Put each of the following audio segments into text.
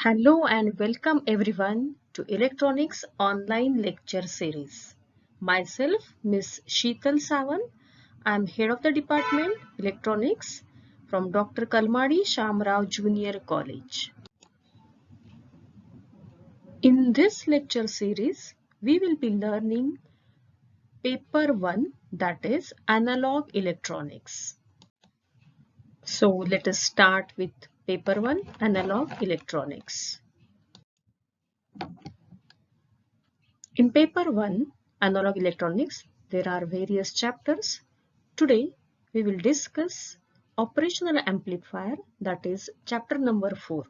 Hello and welcome everyone to Electronics Online Lecture Series. Myself, Miss Sheetal Sawan. I am Head of the Department Electronics from Dr. Kalmadi Shamrao Junior College. In this lecture series, we will be learning paper 1, that is Analog Electronics. So let us start with paper 1, Analog Electronics. In paper 1, Analog Electronics, there are various chapters. Today, we will discuss Operational Amplifier, that is chapter number 4.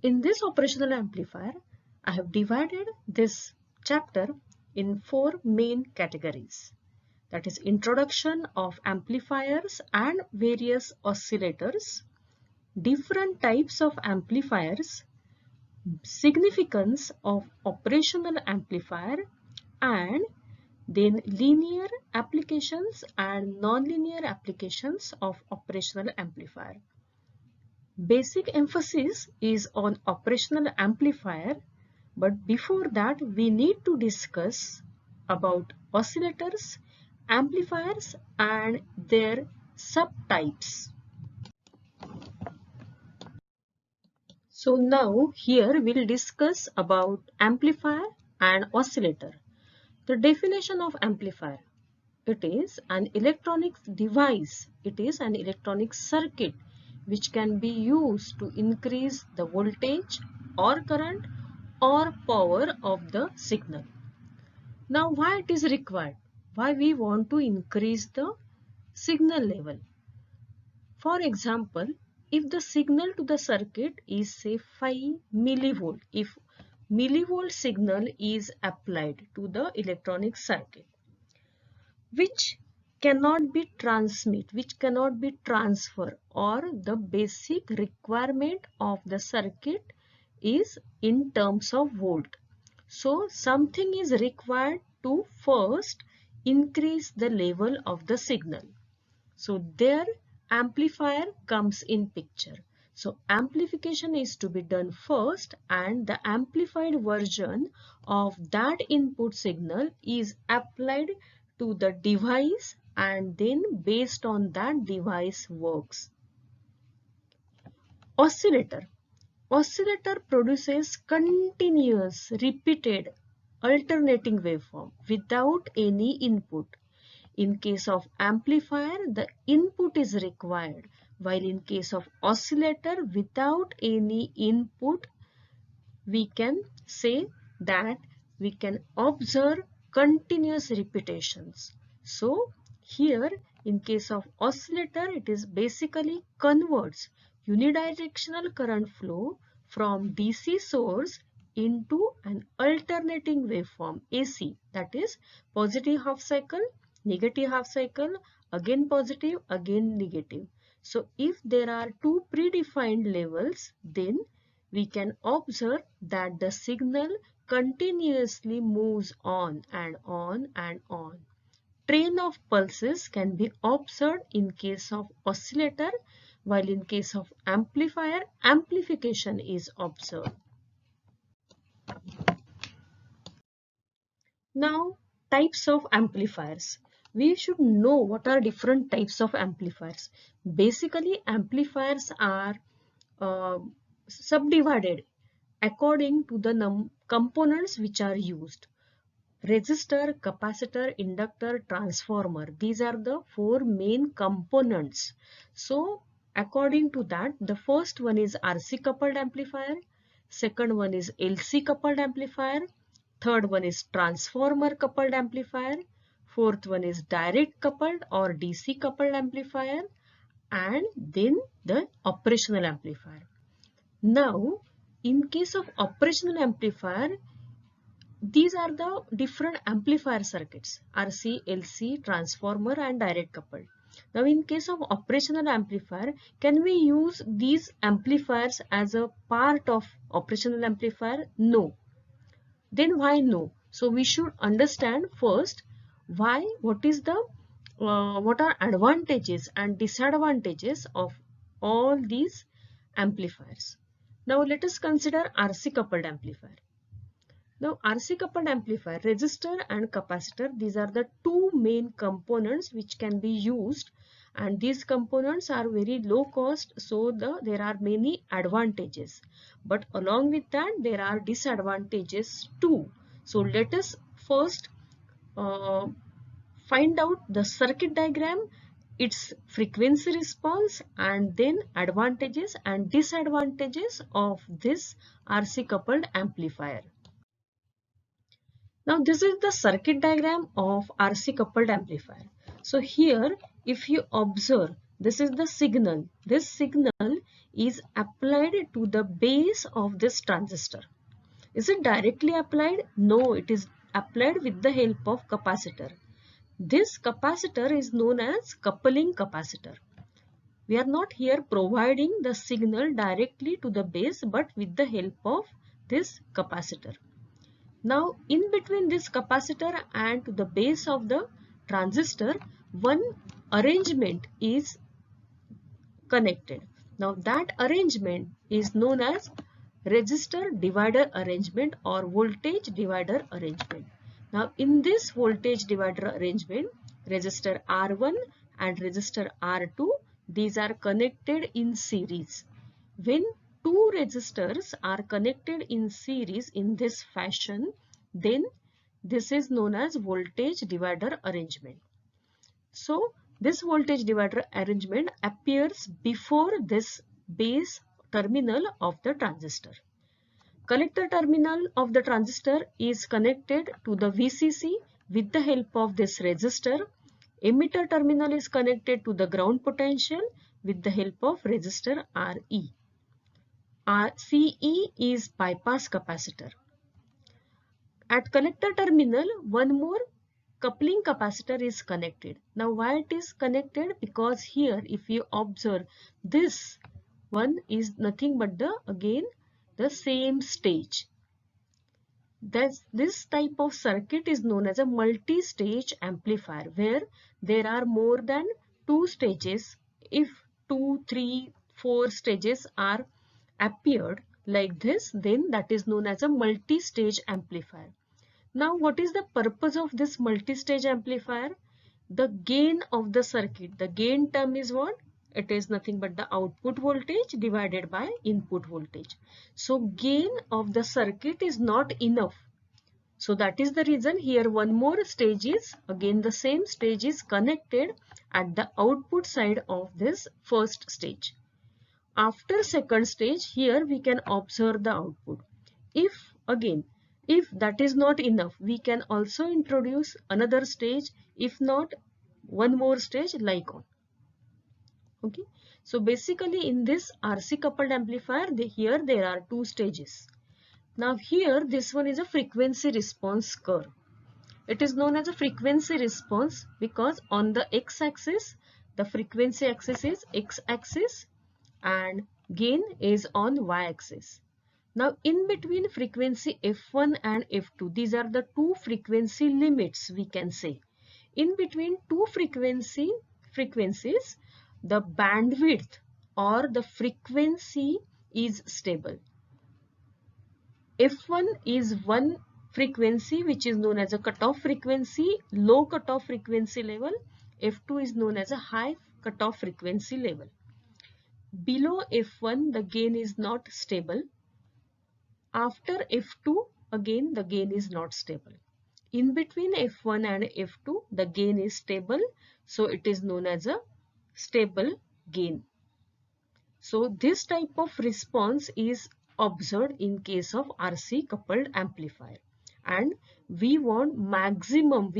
In this Operational Amplifier, I have divided this chapter in 4 main categories. That is Introduction of Amplifiers and various oscillators, different types of amplifiers, significance of operational amplifier, and then linear applications and nonlinear applications of operational amplifier. Basic emphasis is on operational amplifier, but before that we need to discuss about oscillators, amplifiers and their subtypes. So now here we'll discuss about amplifier and oscillator. The definition of amplifier. It is an electronic device. It is an electronic circuit which can be used to increase the voltage or current or power of the signal. Now why it is required? Why we want to increase the signal level? For example, if the signal to the circuit is say 5 millivolt, if millivolt signal is applied to the electronic circuit, which cannot be which cannot be transferred, or the basic requirement of the circuit is in terms of volt. So something is required to first increase the level of the signal. So there amplifier comes in picture. So amplification is to be done first, and the amplified version of that input signal is applied to the device, and then based on that device works. Oscillator. Oscillator produces continuous, repeated, alternating waveform without any input. In case of amplifier, the input is required, while in case of oscillator, without any input, we can say that we can observe continuous repetitions. So here in case of oscillator, it is basically converts unidirectional current flow from DC source into an alternating waveform AC, that is positive half cycle, negative half cycle, again positive, again negative. So if there are two predefined levels, then we can observe that the signal continuously moves on and on and on. Train of pulses can be observed in case of oscillator, while in case of amplifier, amplification is observed. Now, types of amplifiers. We should know what are different types of amplifiers. Basically, amplifiers are subdivided according to the components which are used. Resistor, capacitor, inductor, transformer. These are the 4 main components. So, according to that, the first one is RC coupled amplifier, second one is LC coupled amplifier, third one is transformer coupled amplifier, fourth one is direct coupled or DC coupled amplifier, and then the operational amplifier. Now, in case of operational amplifier, these are the different amplifier circuits: RC, LC, transformer and direct coupled. Now in case of operational amplifier, can we use these amplifiers as a part of operational amplifier? No. Then why no? So we should understand first why, what are advantages and disadvantages of all these amplifiers. Now let us consider RC coupled amplifier. Now RC coupled amplifier, resistor and capacitor, these are the two main components which can be used, and these components are very low cost, so there are many advantages, but along with that there are disadvantages too. So let us first uh, find out the circuit diagram, its frequency response, and then advantages and disadvantages of this RC coupled amplifier. Now this is the circuit diagram of RC coupled amplifier. So here if you observe, this is the signal. This signal is applied to the base of this transistor. Is it directly applied? No, it is applied with the help of capacitor. This capacitor is known as coupling capacitor. We are not here providing the signal directly to the base, but with the help of this capacitor. Now in between this capacitor and to the base of the transistor, one arrangement is connected. Now that arrangement is known as resistor divider arrangement or voltage divider arrangement. Now in this voltage divider arrangement, resistor R1 and resistor R2, these are connected in series. When two resistors are connected in series in this fashion, then this is known as voltage divider arrangement. So this voltage divider arrangement appears before this base terminal of the transistor. Collector terminal of the transistor is connected to the VCC with the help of this resistor. Emitter terminal is connected to the ground potential with the help of resistor RE. CE is bypass capacitor. At collector terminal, one more coupling capacitor is connected. Now why it is connected? Because here if you observe, this one is nothing but again the same stage. This type of circuit is known as a multi-stage amplifier, where there are more than two stages. If 2, 3, 4 stages are appeared like this, then that is known as a multi-stage amplifier. Now what is the purpose of this multi-stage amplifier? The gain of the circuit, the gain term is what? It is nothing but the output voltage divided by input voltage. So gain of the circuit is not enough. So that is the reason here one more stage is, again the same stage is connected at the output side of this first stage. After second stage, here we can observe the output. If that is not enough, we can also introduce another stage, if not one more stage like on. Okay, so basically in this RC coupled amplifier, here there are two stages. Now here this one is a frequency response curve. It is known as a frequency response because on the x-axis, the frequency axis is x-axis and gain is on y-axis. Now in between frequency F1 and F2, these are the two frequency limits we can say. In between two frequencies, the bandwidth or the frequency is stable. F1 is one frequency which is known as a cutoff frequency, low cutoff frequency level. F2 is known as a high cutoff frequency level. Below F1, the gain is not stable. After F2, again the gain is not stable. In between F1 and F2, the gain is stable. So it is known as a stable gain. So this type of response is observed in case of RC coupled amplifier. And we want maximum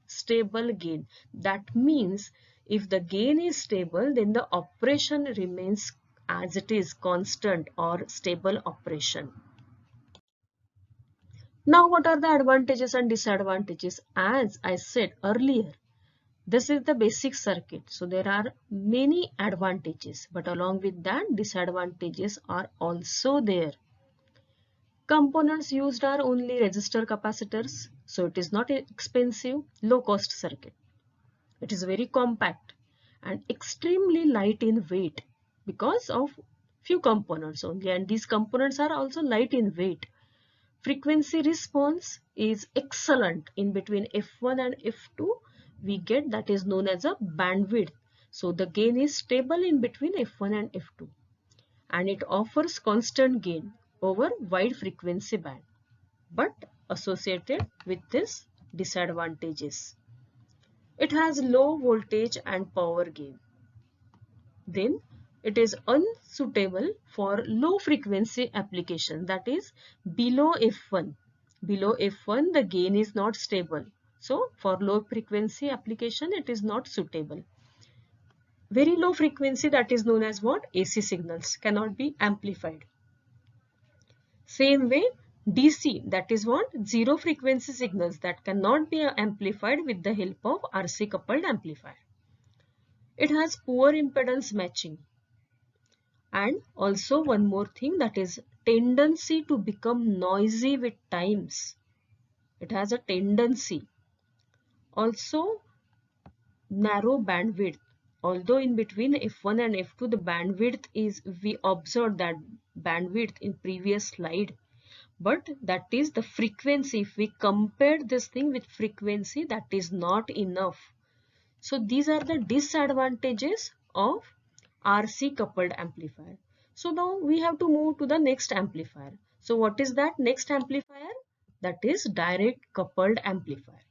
stable gain. That means if the gain is stable, then the operation remains as it is, constant or stable operation. Now what are the advantages and disadvantages? As I said earlier, this is the basic circuit. So there are many advantages, but along with that disadvantages are also there. Components used are only resistor capacitors. So it is not expensive, low cost circuit. It is very compact and extremely light in weight because of few components only, and these components are also light in weight. Frequency response is excellent in between f1 and f2. We get that is known as a bandwidth. So the gain is stable in between f1 and f2, and it offers constant gain over wide frequency band, but associated with this disadvantages. It has low voltage and power gain. Then it is unsuitable for low frequency application, that is below f1. Below f1 the gain is not stable. So for low frequency application it is not suitable. Very low frequency, that is known as what? AC signals cannot be amplified. Same way DC, that is what? Zero frequency signals that cannot be amplified with the help of RC coupled amplifier. It has poor impedance matching. And also one more thing, that is tendency to become noisy with times. It has a tendency. Also narrow bandwidth. Although in between f1 and f2 the bandwidth is, we observed that bandwidth in previous slide, but that is the frequency. If we compare this thing with frequency, that is not enough. So these are the disadvantages of RC coupled amplifier. So now we have to move to the next amplifier. So what is that next amplifier? That is direct coupled amplifier.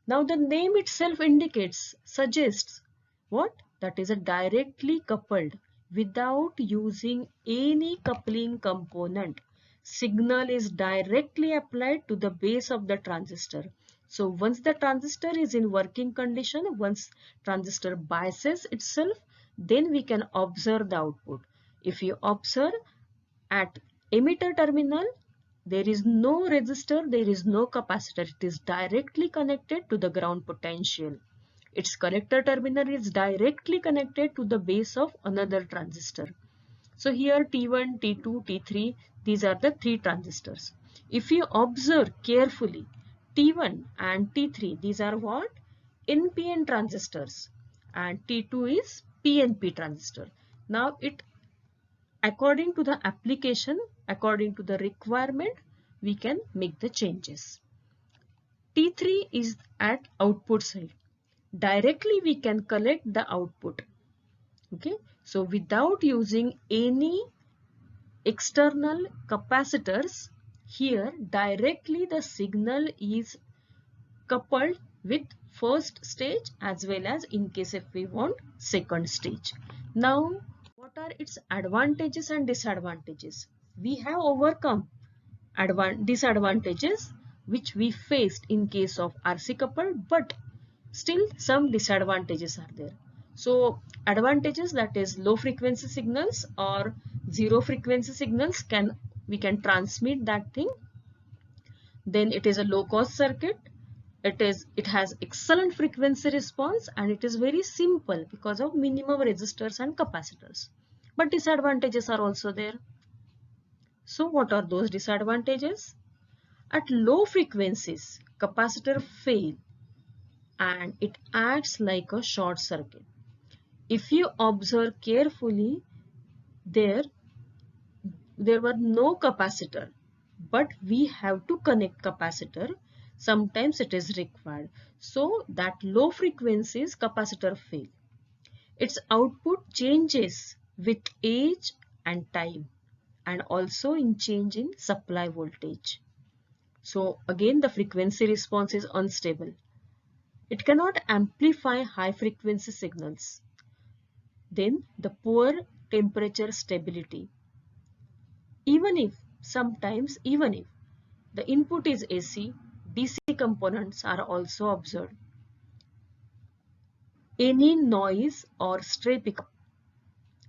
Now the name itself indicates, suggests what? That is a directly coupled without using any coupling component. Signal is directly applied to the base of the transistor. So once the transistor is in working condition, once transistor biases itself, then we can observe the output. If you observe at emitter terminal, there is no resistor, there is no capacitor. It is directly connected to the ground potential. Its collector terminal is directly connected to the base of another transistor. So here T1, T2, T3, these are the three transistors. If you observe carefully, T1 and T3, these are what? NPN transistors, and T2 is PNP transistor. Now it, according to the application, according to the requirement, we can make the changes. T3 is at output side. Directly we can collect the output. Okay, so without using any external capacitors, here directly the signal is coupled with first stage as well as in case if we want second stage. Now what are its advantages and disadvantages? We have overcome disadvantages which we faced in case of RC coupled, but still some disadvantages are there. So advantages, that is low frequency signals or zero frequency signals, we can transmit that thing. Then it is a low cost circuit. It has excellent frequency response, and it is very simple because of minimum resistors and capacitors. But disadvantages are also there. So what are those disadvantages? At low frequencies, capacitor fail and it acts like a short circuit. If you observe carefully, there were no capacitor, but we have to connect capacitor. Sometimes it is required. So that low frequencies capacitor fail. Its output changes with age and time, and also in change in supply voltage. So again the frequency response is unstable. It cannot amplify high frequency signals. Then the poor temperature stability. Even if the input is AC, DC components are also observed. Any noise or stray pickup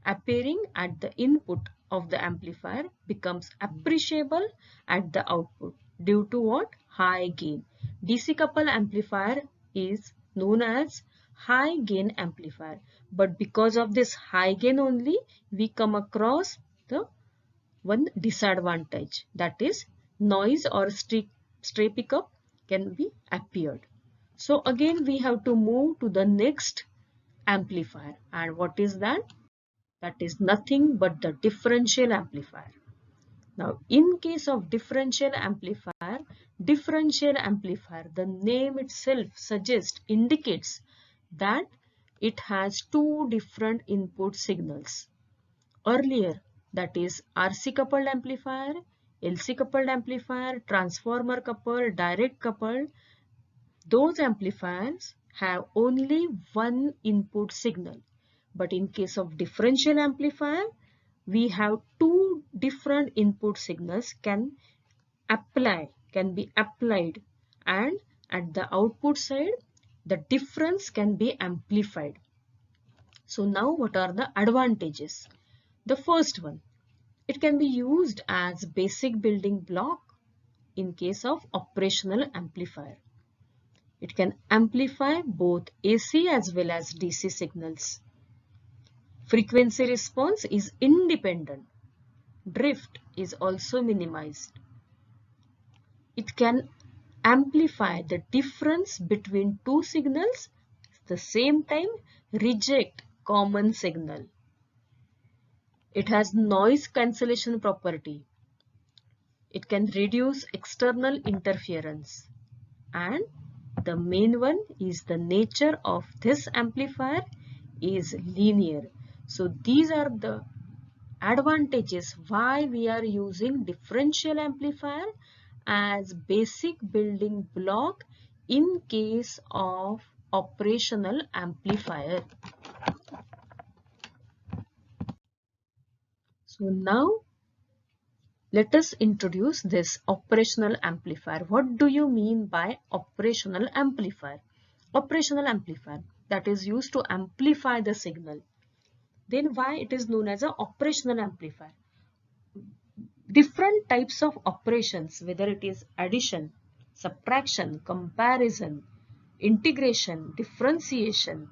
appearing at the input of the amplifier becomes appreciable at the output due to what? High gain. DC coupled amplifier is known as high gain amplifier, but because of this high gain only we come across the one disadvantage, that is noise or stray pickup can be appeared. So again we have to move to the next amplifier, and what is that? that is nothing but the differential amplifier. Now, in case of differential amplifier, the name itself indicates that it has two different input signals. Earlier, that is RC coupled amplifier, LC coupled amplifier, transformer coupled, direct coupled, those amplifiers have only one input signal. But in case of differential amplifier, we have two different input signals can be applied, and at the output side the difference can be amplified. So now what are the advantages? The first one, it can be used as basic building block in case of operational amplifier. It can amplify both AC as well as DC signals. Frequency response is independent. Drift is also minimized. It can amplify the difference between two signals, at the same time reject common signal. It has noise cancellation property. It can reduce external interference. And the main one is the nature of this amplifier is linear. So these are the advantages why we are using differential amplifier as basic building block in case of operational amplifier. So now let us introduce this operational amplifier. What do you mean by operational amplifier? Operational amplifier, that is used to amplify the signal. Then why it is known as an operational amplifier? Different types of operations, whether it is addition, subtraction, comparison, integration, differentiation.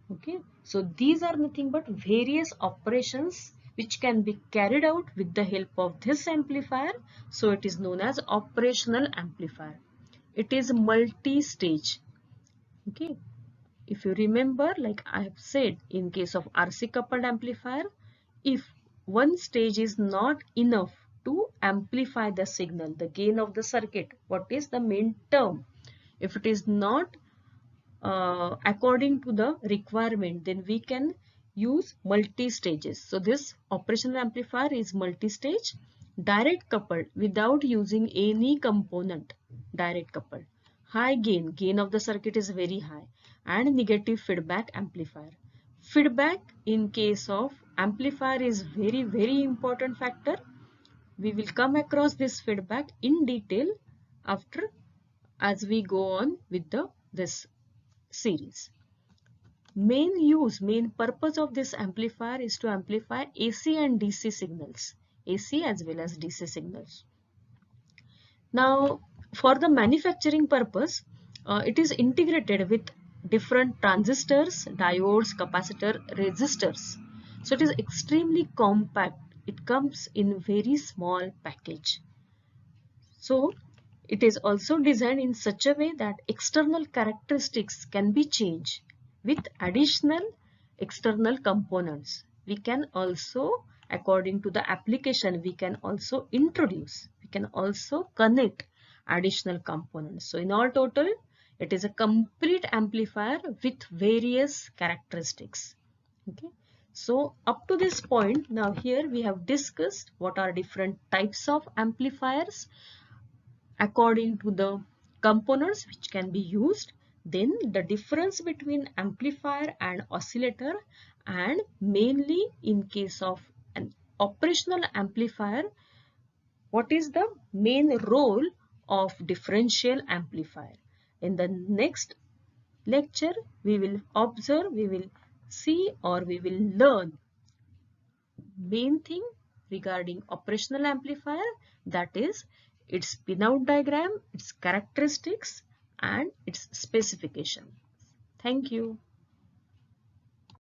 Okay, so these are nothing but various operations which can be carried out with the help of this amplifier. So it is known as operational amplifier. It is multi-stage. Okay, if you remember, like I have said, in case of RC coupled amplifier, if one stage is not enough to amplify the signal, the gain of the circuit, what is the main term? If it is not according to the requirement, then we can use multi-stages. So this operational amplifier is multi-stage, direct coupled without using any component, direct coupled. High gain of the circuit is very high, and negative feedback amplifier. Feedback in case of amplifier is very important factor. We will come across this feedback in detail after as we go on with this series. Main purpose of this amplifier is to amplify AC and DC signals, AC as well as DC signals. Now for the manufacturing purpose, it is integrated with different transistors, diodes, capacitor, resistors. So it is extremely compact. It comes in very small package. So it is also designed in such a way that external characteristics can be changed with additional external components. We can also, according to the application, we can also connect additional components. So in all total, it is a complete amplifier with various characteristics. Okay. So up to this point, now here we have discussed what are different types of amplifiers according to the components which can be used, then the difference between amplifier and oscillator, and mainly in case of an operational amplifier, what is the main role of differential amplifier. In the next lecture, we will see or we will learn main thing regarding operational amplifier, that is its pinout diagram, its characteristics and its specification. Thank you.